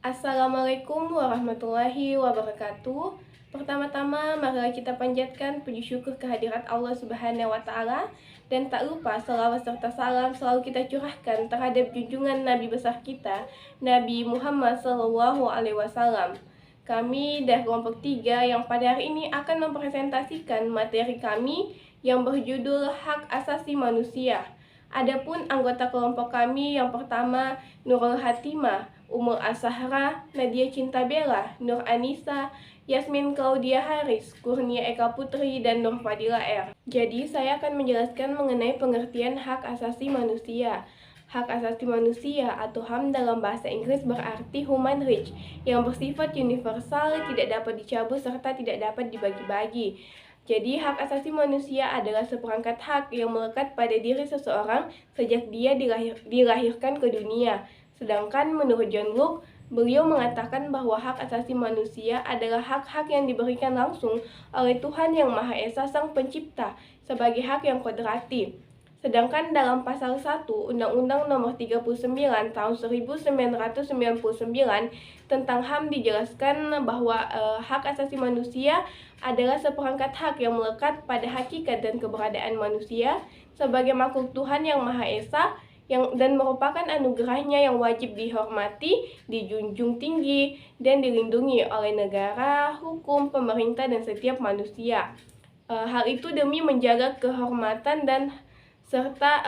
Assalamualaikum warahmatullahi wabarakatuh. Pertama-tama, marilah kita panjatkan puji syukur kehadirat Allah Subhanahu wa Ta'ala, dan tak lupa salawat serta salam selalu kita curahkan terhadap junjungan Nabi besar kita, Nabi Muhammad SAW. Kami dari kelompok 3 yang pada hari ini akan mempresentasikan materi kami yang berjudul Hak Asasi Manusia. Adapun anggota kelompok kami yang pertama, Nurul Hatimah, Umul Asahra, Nadia Cinta Bella, Nur Anissa, Yasmin Claudia Haris, Kurnia Eka Putri, dan Nur Fadila R. Jadi saya akan menjelaskan mengenai pengertian hak asasi manusia. Hak asasi manusia atau HAM dalam bahasa Inggris berarti human rights, yang bersifat universal, tidak dapat dicabut serta tidak dapat dibagi-bagi. Jadi, hak asasi manusia adalah seperangkat hak yang melekat pada diri seseorang sejak dia dilahirkan ke dunia. Sedangkan menurut John Locke, beliau mengatakan bahwa hak asasi manusia adalah hak-hak yang diberikan langsung oleh Tuhan Yang Maha Esa Sang Pencipta sebagai hak yang kodratif. Sedangkan dalam pasal 1 Undang-Undang Nomor 39 Tahun 1999 tentang HAM dijelaskan bahwa hak asasi manusia adalah seperangkat hak yang melekat pada hakikat dan keberadaan manusia sebagai makhluk Tuhan Yang Maha Esa dan merupakan anugerahnya yang wajib dihormati, dijunjung tinggi, dan dilindungi oleh negara, hukum, pemerintah, dan setiap manusia. Hal itu demi menjaga kehormatan dan serta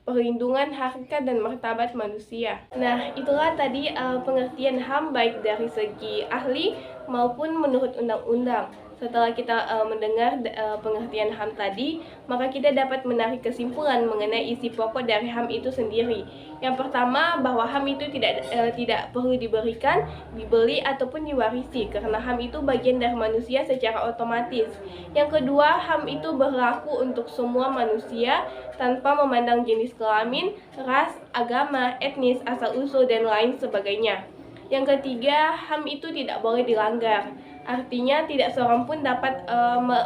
perlindungan harkat dan martabat manusia. Nah, itulah tadi pengertian HAM baik dari segi ahli maupun menurut undang-undang. Setelah kita mendengar pengertian HAM tadi, maka kita dapat menarik kesimpulan mengenai isi pokok dari HAM itu sendiri. Yang pertama, bahwa HAM itu tidak perlu diberikan, dibeli, ataupun diwarisi, karena HAM itu bagian dari manusia secara otomatis. Yang kedua, HAM itu berlaku untuk semua manusia tanpa memandang jenis kelamin, ras, agama, etnis, asal-usul, dan lain sebagainya. Yang ketiga, HAM itu tidak boleh dilanggar. Artinya tidak seorang pun dapat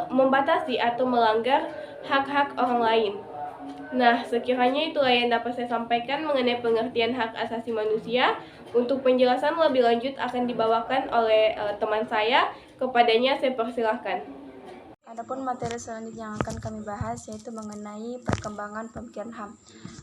membatasi atau melanggar hak-hak orang lain. Nah, sekiranya itulah yang dapat saya sampaikan mengenai pengertian hak asasi manusia. Untuk penjelasan lebih lanjut akan dibawakan oleh teman saya. Kepadanya saya persilahkan. Adapun materi selanjutnya yang akan kami bahas yaitu mengenai perkembangan pemikiran HAM.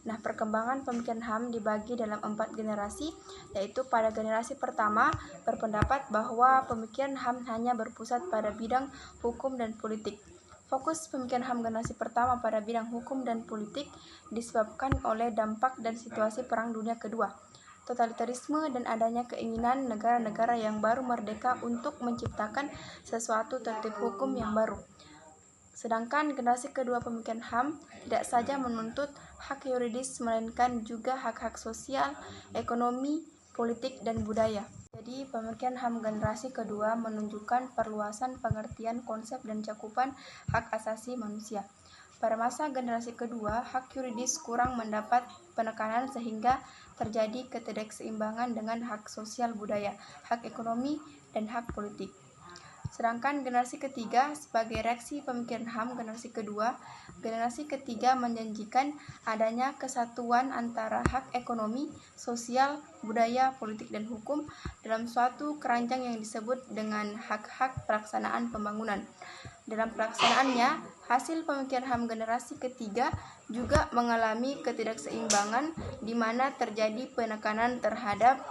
Nah, perkembangan pemikiran HAM dibagi dalam 4 generasi, yaitu pada generasi pertama berpendapat bahwa pemikiran HAM hanya berpusat pada bidang hukum dan politik. Fokus pemikiran HAM generasi pertama pada bidang hukum dan politik disebabkan oleh dampak dan situasi Perang Dunia Kedua, totalitarisme, dan adanya keinginan negara-negara yang baru merdeka untuk menciptakan sesuatu tertib hukum yang baru. Sedangkan generasi kedua pemikiran HAM tidak saja menuntut hak yuridis, melainkan juga hak-hak sosial, ekonomi, politik, dan budaya. Jadi, pemikiran HAM generasi kedua menunjukkan perluasan pengertian konsep dan cakupan hak asasi manusia. Pada masa generasi kedua, hak yuridis kurang mendapat penekanan sehingga terjadi ketidakseimbangan dengan hak sosial budaya, hak ekonomi, dan hak politik. Sedangkan generasi ketiga sebagai reaksi pemikiran HAM generasi ketiga menjanjikan adanya kesatuan antara hak ekonomi, sosial, budaya, politik, dan hukum dalam suatu keranjang yang disebut dengan hak-hak pelaksanaan pembangunan. Dalam pelaksanaannya, hasil pemikiran HAM generasi ketiga juga mengalami ketidakseimbangan di mana terjadi penekanan terhadap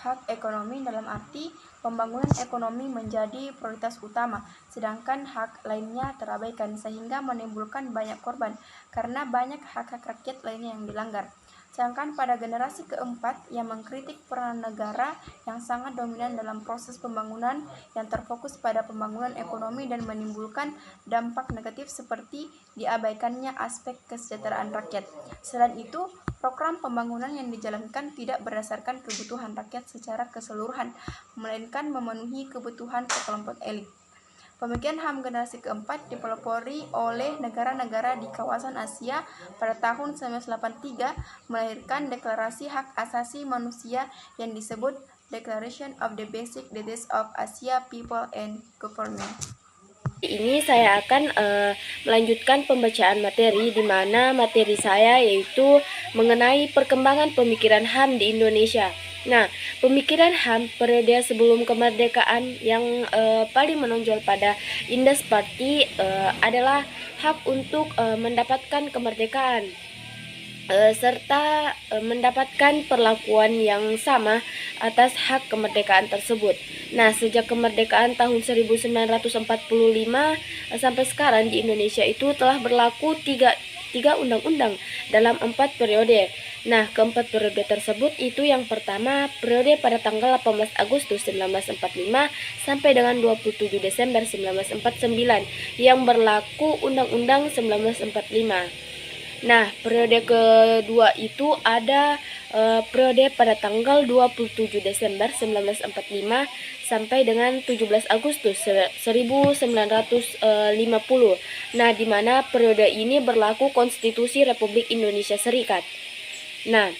hak ekonomi dalam arti pembangunan ekonomi menjadi prioritas utama, sedangkan hak lainnya terabaikan sehingga menimbulkan banyak korban karena banyak hak-hak rakyat lainnya yang dilanggar. Sedangkan pada generasi keempat yang mengkritik peran negara yang sangat dominan dalam proses pembangunan yang terfokus pada pembangunan ekonomi dan menimbulkan dampak negatif seperti diabaikannya aspek kesejahteraan rakyat. Selain itu, program pembangunan yang dijalankan tidak berdasarkan kebutuhan rakyat secara keseluruhan, melainkan memenuhi kebutuhan sekelompok elit. Pemikiran HAM generasi keempat dipelopori oleh negara-negara di kawasan Asia pada tahun 1983 melahirkan Deklarasi Hak Asasi Manusia yang disebut Declaration of the Basic Rights of Asia People and Government. Ini saya akan melanjutkan pembacaan materi, di mana materi saya yaitu mengenai perkembangan pemikiran HAM di Indonesia. Nah, pemikiran HAM periode sebelum kemerdekaan yang paling menonjol pada Indah Party adalah hak untuk mendapatkan kemerdekaan serta mendapatkan perlakuan yang sama atas hak kemerdekaan tersebut. Nah, sejak kemerdekaan tahun 1945 sampai sekarang di Indonesia itu telah berlaku tiga undang-undang dalam 4 periode. Nah, keempat periode tersebut itu yang pertama periode pada tanggal 18 Agustus 1945 sampai dengan 27 Desember 1949 yang berlaku Undang-Undang 1945. Nah, periode kedua itu ada periode pada tanggal 27 Desember 1945 sampai dengan 17 Agustus 1950. Nah, di mana periode ini berlaku Konstitusi Republik Indonesia Serikat. Nah,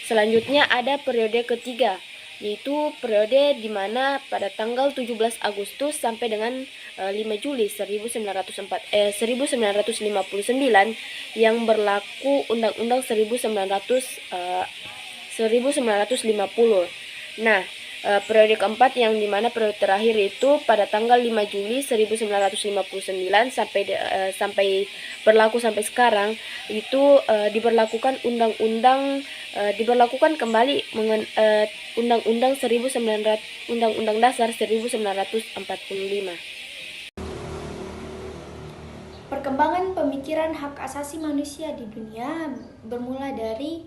selanjutnya ada periode ketiga, yaitu periode di mana pada tanggal 17 Agustus sampai dengan 5 Juli 1959 yang berlaku Undang-Undang 1950. Nah, periode keempat yang dimana periode terakhir itu pada tanggal 5 Juli 1959 sampai berlaku sampai sekarang itu diberlakukan diberlakukan kembali Undang-Undang Undang-Undang Dasar 1945. Perkembangan pemikiran hak asasi manusia di dunia bermula dari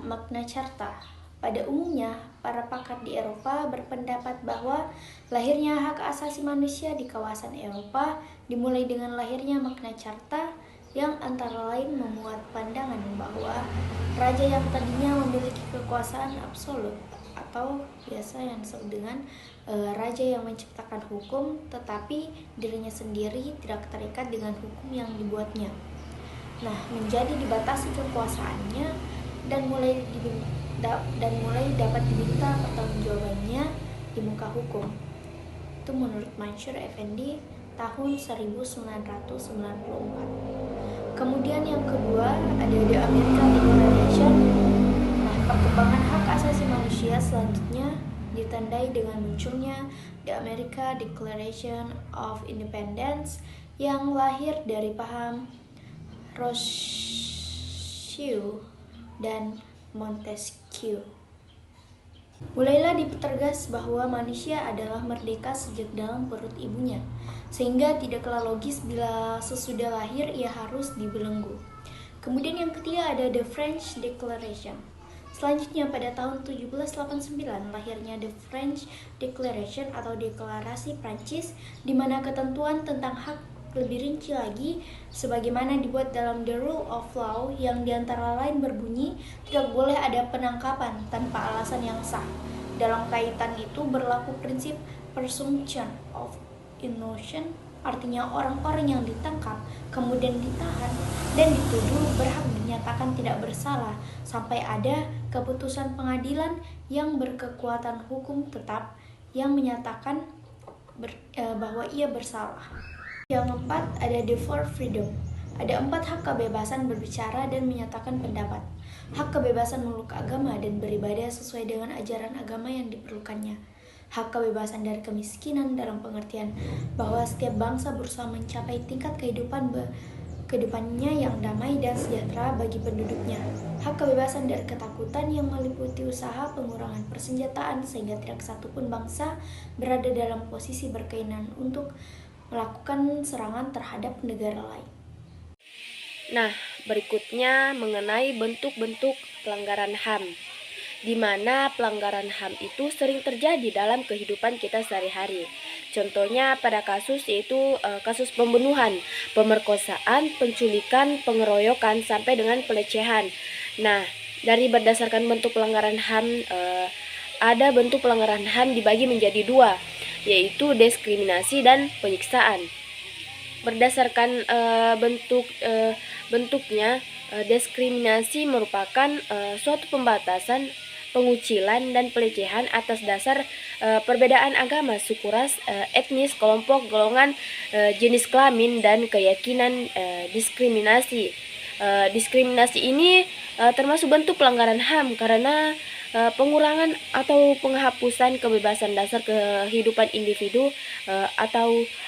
Magna Carta. Pada umumnya, para pakar di Eropa berpendapat bahwa lahirnya hak asasi manusia di kawasan Eropa dimulai dengan lahirnya Magna Carta yang antara lain memuat pandangan bahwa raja yang tadinya memiliki kekuasaan absolut atau biasa yang disebut dengan raja yang menciptakan hukum, tetapi dirinya sendiri tidak terikat dengan hukum yang dibuatnya. Nah, menjadi dibatasi kekuasaannya dan mulai dapat diminta pertanggungjawabannya di muka hukum. Itu menurut Mansur Effendi tahun 1994. Kemudian yang kedua ada The American Declaration. Nah, perkembangan hak asasi manusia selanjutnya ditandai dengan munculnya The American Declaration of Independence yang lahir dari paham Rousseau dan Montesquieu. Mulailah dipertegas bahwa manusia adalah merdeka sejak dalam perut ibunya, sehingga tidaklah logis bila sesudah lahir ia harus dibelenggu. Kemudian yang ketiga ada The French Declaration. Selanjutnya pada tahun 1789 lahirnya The French Declaration atau Deklarasi Prancis, di mana ketentuan tentang hak lebih rinci lagi sebagaimana dibuat dalam The Rule of Law yang diantara lain berbunyi tidak boleh ada penangkapan tanpa alasan yang sah. Dalam kaitan itu berlaku prinsip presumption of innocence, artinya orang-orang yang ditangkap kemudian ditahan dan dituduh berhak dinyatakan tidak bersalah sampai ada keputusan pengadilan yang berkekuatan hukum tetap yang menyatakan bahwa ia bersalah. Yang keempat ada The Four Freedom. Ada 4 hak kebebasan berbicara dan menyatakan pendapat, hak kebebasan memeluk agama dan beribadah sesuai dengan ajaran agama yang diperlukannya, hak kebebasan dari kemiskinan dalam pengertian bahwa setiap bangsa berusaha mencapai tingkat kehidupannya yang damai dan sejahtera bagi penduduknya, hak kebebasan dari ketakutan yang meliputi usaha pengurangan persenjataan sehingga tidak satupun bangsa berada dalam posisi berkeinginan untuk melakukan serangan terhadap negara lain. Nah, berikutnya mengenai bentuk-bentuk pelanggaran HAM, di mana pelanggaran HAM itu sering terjadi dalam kehidupan kita sehari-hari. Contohnya pada kasus yaitu kasus pembunuhan, pemerkosaan, penculikan, pengeroyokan, sampai dengan pelecehan. Nah, dari berdasarkan bentuk pelanggaran HAM, ada bentuk pelanggaran HAM dibagi menjadi 2, yaitu diskriminasi dan penyiksaan. Berdasarkan bentuknya, diskriminasi merupakan suatu pembatasan, pengucilan, dan pelecehan atas dasar perbedaan agama, suku, ras, etnis, kelompok, golongan, jenis kelamin, dan keyakinan. Diskriminasi ini termasuk bentuk pelanggaran HAM karena pengurangan atau penghapusan kebebasan dasar kehidupan individu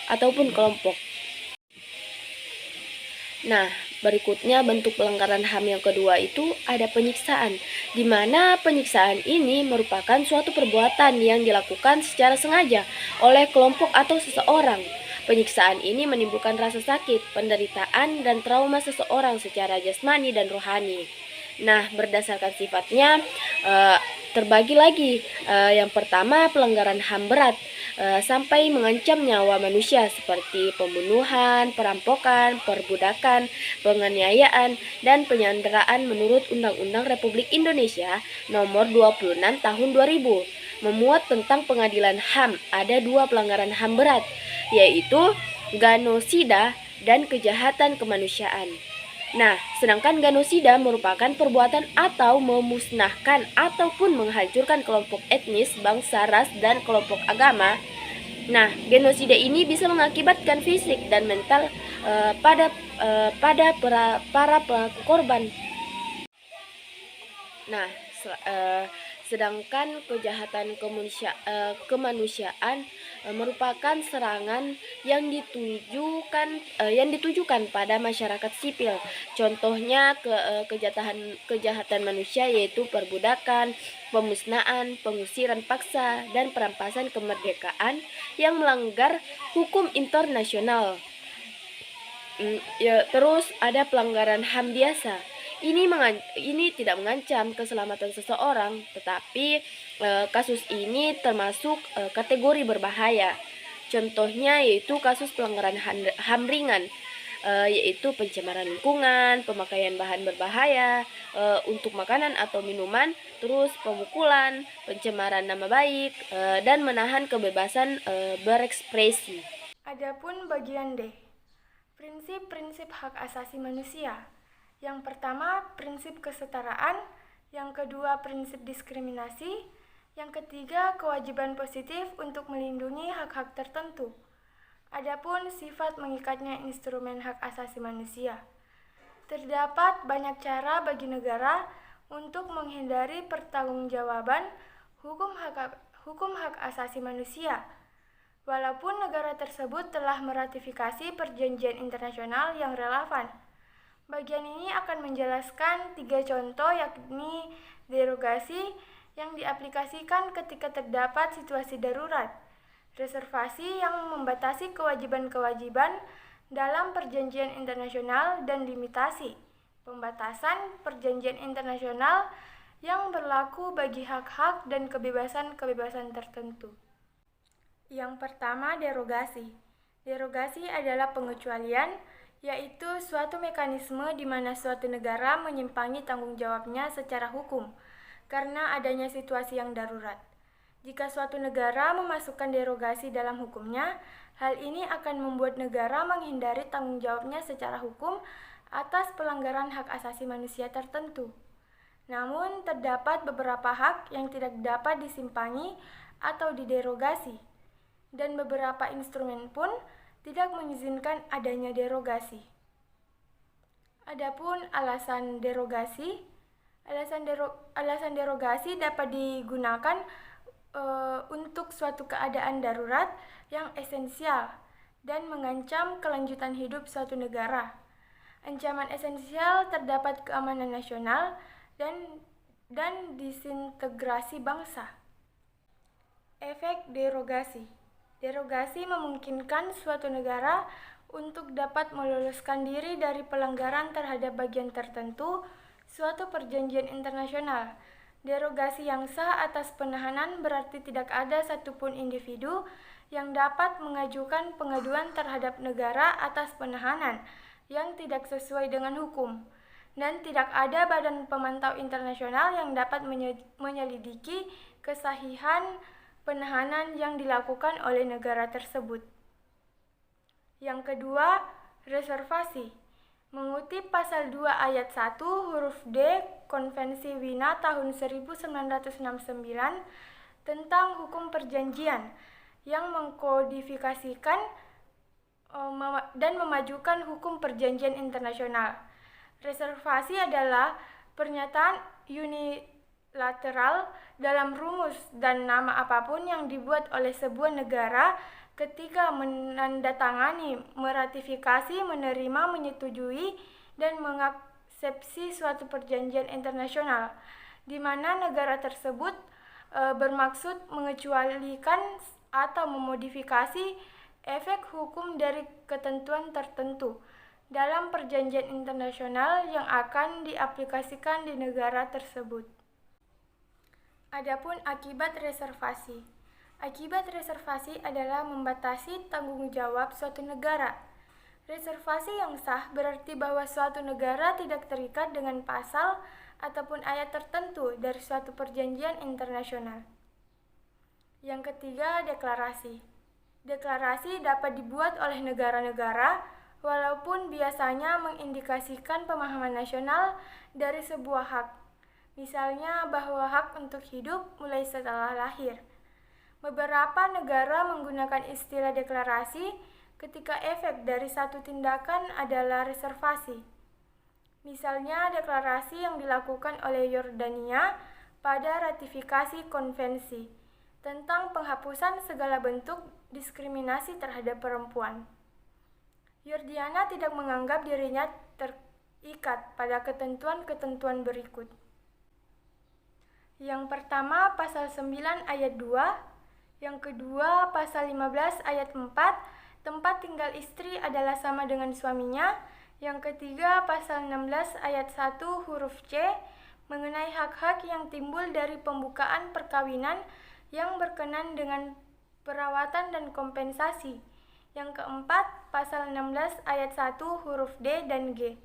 ataupun kelompok. Nah, berikutnya bentuk pelanggaran HAM yang kedua itu ada penyiksaan, di mana penyiksaan ini merupakan suatu perbuatan yang dilakukan secara sengaja oleh kelompok atau seseorang. Penyiksaan ini menimbulkan rasa sakit, penderitaan, dan trauma seseorang secara jasmani dan rohani. Nah, berdasarkan sifatnya terbagi lagi. Yang pertama, pelanggaran HAM berat sampai mengancam nyawa manusia seperti pembunuhan, perampokan, perbudakan, penganiayaan, dan penyanderaan menurut Undang-Undang Republik Indonesia Nomor 26 Tahun 2000. Memuat tentang pengadilan HAM, ada 2 pelanggaran HAM berat, yaitu genosida dan kejahatan kemanusiaan. Nah, sedangkan genosida merupakan perbuatan atau memusnahkan ataupun menghancurkan kelompok etnis, bangsa, ras, dan kelompok agama. Nah, genosida ini bisa mengakibatkan fisik dan mental pada para pelaku korban. Nah, sedangkan kejahatan kemanusiaan merupakan serangan yang ditujukan pada masyarakat sipil. Contohnya kejahatan manusia yaitu perbudakan, pemusnahan, pengusiran paksa, dan perampasan kemerdekaan yang melanggar hukum internasional. Terus ada pelanggaran HAM biasa. Ini tidak mengancam keselamatan seseorang, tetapi kasus ini termasuk kategori berbahaya. Contohnya yaitu kasus pelanggaran HAM ringan, yaitu pencemaran lingkungan, pemakaian bahan berbahaya untuk makanan atau minuman, terus pemukulan, pencemaran nama baik, dan menahan kebebasan berekspresi. Adapun bagian D, prinsip-prinsip hak asasi manusia. Yang pertama, prinsip kesetaraan. Yang kedua, prinsip diskriminasi. Yang ketiga, kewajiban positif untuk melindungi hak-hak tertentu. Adapun sifat mengikatnya instrumen hak asasi manusia. Terdapat banyak cara bagi negara untuk menghindari pertanggungjawaban hukum hak asasi manusia. Walaupun negara tersebut telah meratifikasi perjanjian internasional yang relevan. Bagian ini akan menjelaskan 3 contoh, yakni derogasi yang diaplikasikan ketika terdapat situasi darurat, reservasi yang membatasi kewajiban-kewajiban dalam perjanjian internasional, dan limitasi, pembatasan perjanjian internasional yang berlaku bagi hak-hak dan kebebasan-kebebasan tertentu. Yang pertama, derogasi. Derogasi adalah pengecualian, yaitu suatu mekanisme di mana suatu negara menyimpangi tanggung jawabnya secara hukum karena adanya situasi yang darurat. Jika suatu negara memasukkan derogasi dalam hukumnya, hal ini akan membuat negara menghindari tanggung jawabnya secara hukum atas pelanggaran hak asasi manusia tertentu. Namun, terdapat beberapa hak yang tidak dapat disimpangi atau diderogasi, dan beberapa instrumen pun tidak mengizinkan adanya derogasi. Adapun alasan derogasi, alasan derogasi dapat digunakan untuk suatu keadaan darurat yang esensial dan mengancam kelanjutan hidup suatu negara. Ancaman esensial terdapat keamanan nasional dan disintegrasi bangsa. Efek derogasi. Derogasi memungkinkan suatu negara untuk dapat meloloskan diri dari pelanggaran terhadap bagian tertentu suatu perjanjian internasional. Derogasi yang sah atas penahanan berarti tidak ada satupun individu yang dapat mengajukan pengaduan terhadap negara atas penahanan yang tidak sesuai dengan hukum, dan tidak ada badan pemantau internasional yang dapat menyelidiki kesahihan penahanan yang dilakukan oleh negara tersebut. Yang kedua, reservasi. Mengutip pasal 2 ayat 1 huruf D Konvensi Wina tahun 1969 tentang hukum perjanjian yang mengkodifikasikan dan memajukan hukum perjanjian internasional. Reservasi adalah pernyataan lateral dalam rumus dan nama apapun yang dibuat oleh sebuah negara ketika menandatangani, meratifikasi, menerima, menyetujui, dan mengaksepsi suatu perjanjian internasional, di mana negara tersebut bermaksud mengecualikan atau memodifikasi efek hukum dari ketentuan tertentu dalam perjanjian internasional yang akan diaplikasikan di negara tersebut. Adapun akibat reservasi. Akibat reservasi adalah membatasi tanggung jawab suatu negara. Reservasi yang sah berarti bahwa suatu negara tidak terikat dengan pasal ataupun ayat tertentu dari suatu perjanjian internasional. Yang ketiga, deklarasi. Deklarasi dapat dibuat oleh negara-negara walaupun biasanya mengindikasikan pemahaman nasional dari sebuah hak. Misalnya bahwa hak untuk hidup mulai setelah lahir. Beberapa negara menggunakan istilah deklarasi ketika efek dari satu tindakan adalah reservasi. Misalnya deklarasi yang dilakukan oleh Yordania pada ratifikasi konvensi tentang penghapusan segala bentuk diskriminasi terhadap perempuan. Yordania tidak menganggap dirinya terikat pada ketentuan-ketentuan berikut. Yang pertama, pasal 9 ayat 2. Yang kedua, pasal 15 ayat 4, tempat tinggal istri adalah sama dengan suaminya. Yang ketiga, pasal 16 ayat 1 huruf C, mengenai hak-hak yang timbul dari pembukaan perkawinan yang berkenan dengan perawatan dan kompensasi. Yang keempat, pasal 16 ayat 1 huruf D dan G.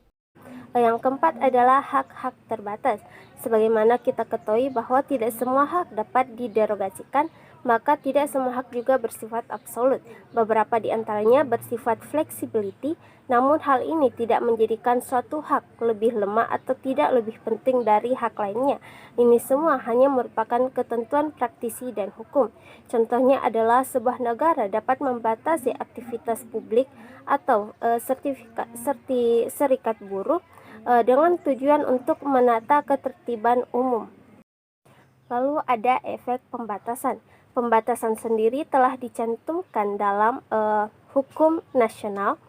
Yang keempat adalah hak-hak terbatas. Sebagaimana kita ketahui bahwa tidak semua hak dapat diderogasikan, maka tidak semua hak juga bersifat absolut. Beberapa di antaranya bersifat flexibility, namun hal ini tidak menjadikan suatu hak lebih lemah atau tidak lebih penting dari hak lainnya. Ini semua hanya merupakan ketentuan praktisi dan hukum. Contohnya adalah sebuah negara dapat membatasi aktivitas publik atau serikat buruh dengan tujuan untuk menata ketertiban umum. Lalu ada efek pembatasan. Pembatasan sendiri telah dicantumkan dalam hukum nasional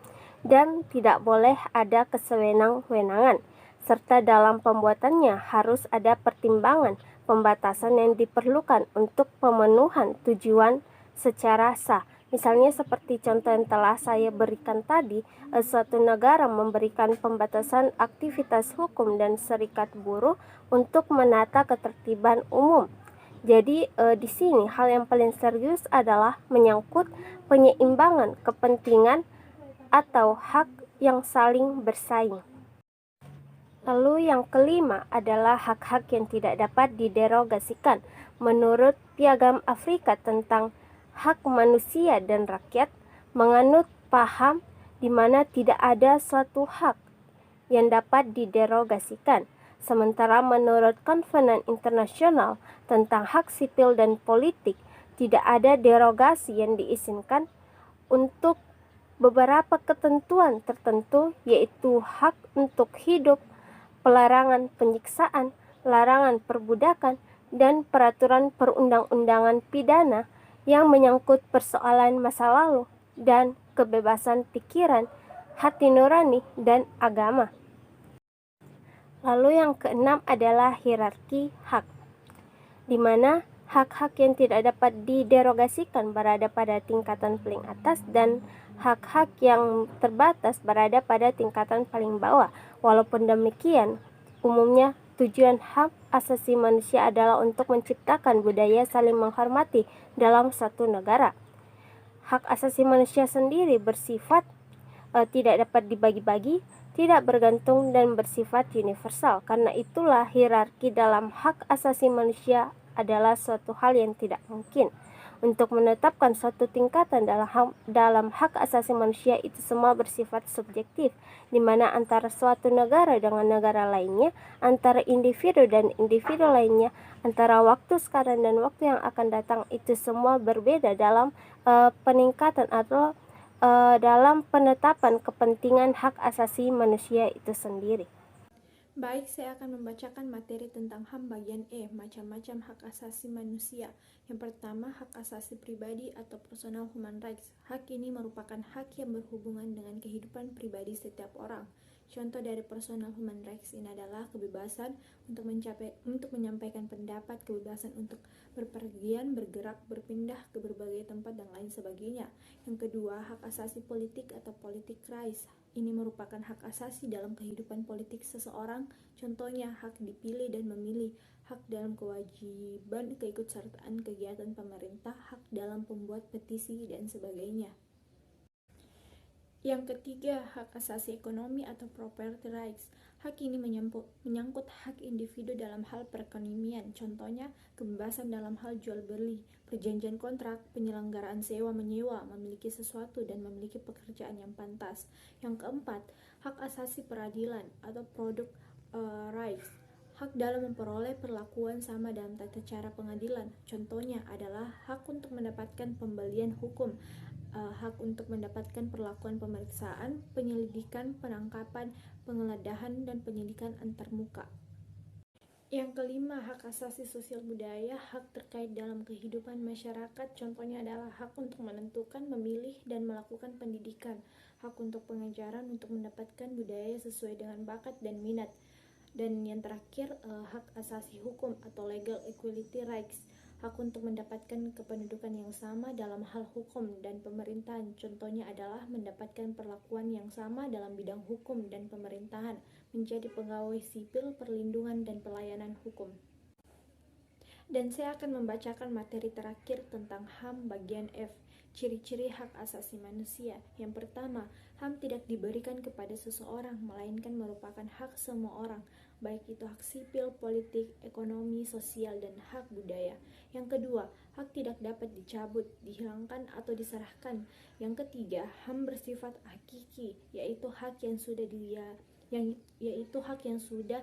dan tidak boleh ada kesewenang-wenangan, serta dalam pembuatannya harus ada pertimbangan pembatasan yang diperlukan untuk pemenuhan tujuan secara sah. Misalnya seperti contoh yang telah saya berikan tadi, suatu negara memberikan pembatasan aktivitas hukum dan serikat buruh untuk menata ketertiban umum. Jadi di sini hal yang paling serius adalah menyangkut penyeimbangan kepentingan atau hak yang saling bersaing. Lalu yang kelima adalah hak-hak yang tidak dapat diderogasikan. Menurut Piagam Afrika tentang hak manusia dan rakyat, menganut paham di mana tidak ada suatu hak yang dapat diderogasikan. Sementara menurut Konvenen Internasional tentang Hak Sipil dan Politik, tidak ada derogasi yang diizinkan untuk beberapa ketentuan tertentu, yaitu hak untuk hidup, pelarangan penyiksaan, larangan perbudakan, dan peraturan perundang-undangan pidana yang menyangkut persoalan masa lalu dan kebebasan pikiran, hati nurani, dan agama. Lalu yang keenam adalah hierarki hak, di mana hak-hak yang tidak dapat diderogasikan berada pada tingkatan paling atas dan hak-hak yang terbatas berada pada tingkatan paling bawah. Walaupun demikian, umumnya tujuan hak asasi manusia adalah untuk menciptakan budaya saling menghormati dalam suatu negara. Hak asasi manusia sendiri bersifat tidak dapat dibagi-bagi, tidak bergantung dan bersifat universal. Karena itulah hierarki dalam hak asasi manusia adalah suatu hal yang tidak mungkin. Untuk menetapkan suatu tingkatan dalam hak asasi manusia itu semua bersifat subjektif, di mana antara suatu negara dengan negara lainnya, antara individu dan individu lainnya, antara waktu sekarang dan waktu yang akan datang, itu semua berbeda dalam peningkatan atau dalam penetapan kepentingan hak asasi manusia itu sendiri. Baik, saya akan membacakan materi tentang HAM bagian E, macam-macam hak asasi manusia. Yang pertama, hak asasi pribadi atau personal human rights. Hak ini merupakan hak yang berhubungan dengan kehidupan pribadi setiap orang. Contoh dari personal human rights ini adalah kebebasan untuk menyampaikan pendapat, kebebasan untuk berpergian, bergerak, berpindah ke berbagai tempat, dan lain sebagainya. Yang kedua, hak asasi politik atau politik rights. Ini merupakan hak asasi dalam kehidupan politik seseorang, contohnya hak dipilih dan memilih, hak dalam kewajiban keikutsertaan kegiatan pemerintah, hak dalam pembuat petisi, dan sebagainya. Yang ketiga, hak asasi ekonomi atau property rights. Hak ini menyangkut hak individu dalam hal perekonomian, contohnya kebebasan dalam hal jual beli, perjanjian kontrak, penyelenggaraan sewa-menyewa, memiliki sesuatu, dan memiliki pekerjaan yang pantas. Yang keempat, hak asasi peradilan atau product rights. Hak dalam memperoleh perlakuan sama dalam tata cara pengadilan, contohnya adalah hak untuk mendapatkan pembelian hukum, hak untuk mendapatkan perlakuan pemeriksaan, penyelidikan, penangkapan, penggeledahan, dan penyidikan antarmuka. Yang kelima, hak asasi sosial budaya, hak terkait dalam kehidupan masyarakat, contohnya adalah hak untuk menentukan, memilih, dan melakukan pendidikan, hak untuk pengajaran untuk mendapatkan budaya sesuai dengan bakat dan minat. Dan yang terakhir, hak asasi hukum atau legal equality rights, hak untuk mendapatkan kependudukan yang sama dalam hal hukum dan pemerintahan, contohnya adalah mendapatkan perlakuan yang sama dalam bidang hukum dan pemerintahan, menjadi pegawai sipil, perlindungan, dan pelayanan hukum. Dan saya akan membacakan materi terakhir tentang HAM bagian F, ciri-ciri hak asasi manusia. Yang pertama, HAM tidak diberikan kepada seseorang, melainkan merupakan hak semua orang, baik itu hak sipil, politik, ekonomi, sosial, dan hak budaya. Yang kedua, hak tidak dapat dicabut, dihilangkan, atau diserahkan. Yang ketiga, HAM bersifat hakiki, yaitu hak yang sudah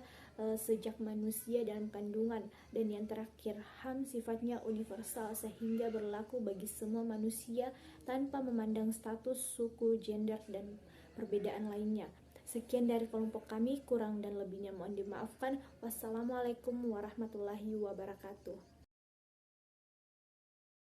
sejak manusia dalam kandungan. Dan yang terakhir, HAM sifatnya universal sehingga berlaku bagi semua manusia tanpa memandang status, suku, gender, dan perbedaan lainnya. Sekian dari kelompok kami, kurang dan lebihnya mohon dimaafkan. Wassalamualaikum warahmatullahi wabarakatuh.